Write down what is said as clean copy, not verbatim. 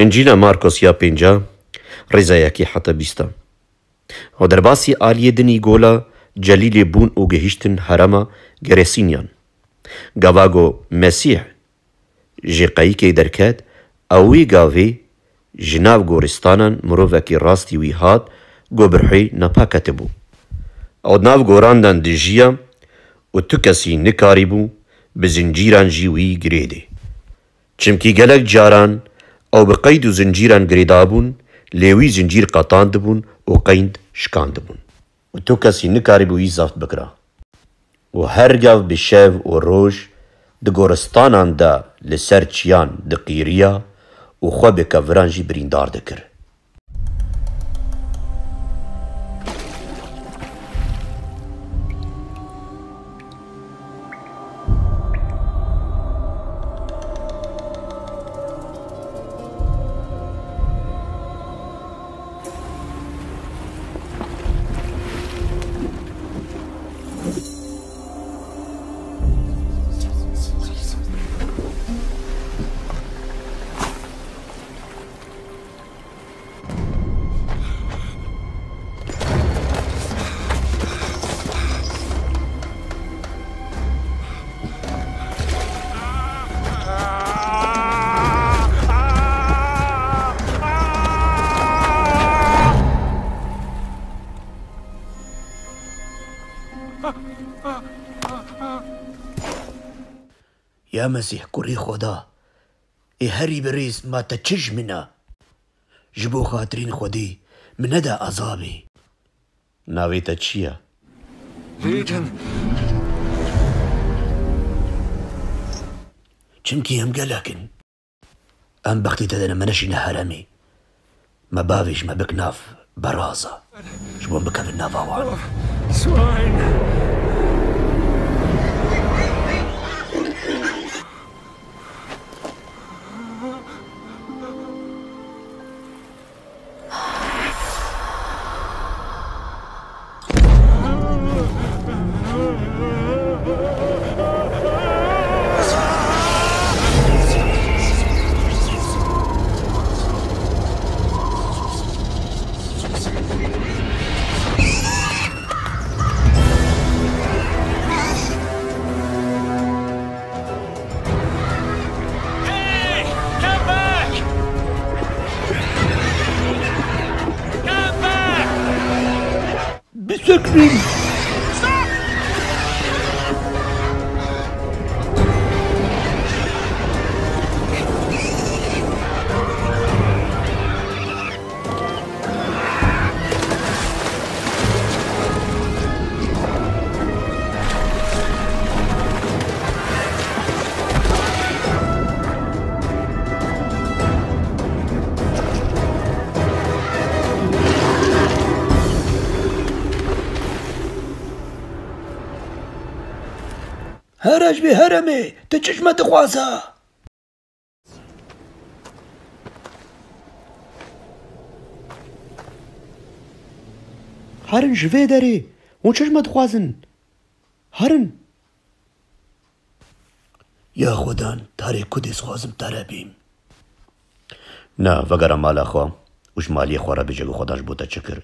انجیلا مارکوس یا پێنجا ڕێزایەکی حەتە بیستە. و دەرباسی ئالیە دنی گۆلە جەلیلێ بوون و گەهیشتن هەرەمە گەرێسینیان. گاڤاگۆ مەسیح ژێقەییکەی دەرکەت ئەوەی گاڤێ ji nav goristanan mirovekî rastî wî hat gobirhê nepakete bû. Ew nav gorandan dijiya û tu kesî nikarîbû bi zincîran jî wî girêdê. Çimkî gelek caran ew bi qeyd û zincîran girêdabûn lê wî zincîr qetandibûn û qeynd şikandibûn. û tu kesî nikarîbû wî zeft bikira. û her gav bi şev û roj di goristanan de li ser çiyan diqîriya û xwe bi keviran jî birîndar dikir. یا مەسیح کوڕی خۆدا، ئێ هەری بەڕێز ماتە چش منە، ji bo xatirên Xwedê min neda ezabê. Navê te çi ye? Lêdin. Çimkî em gelekin. Em bextê te dene me neşîne heremê. Me bavê ji me bik nav beraza. Ji bo em bikevin nava wan. Swine. Bisökrin! هەرەش بێ هەرەمێ tu çişme dixwaze. Herin ji vê derê hûn çişme dixwazin. Herin. Ya Xwedan tarê ku dê dixwazim te re bîm. Na, vegera mala xwe û ji maliyê xwe re bijî Xwedan ji bo te çi kir.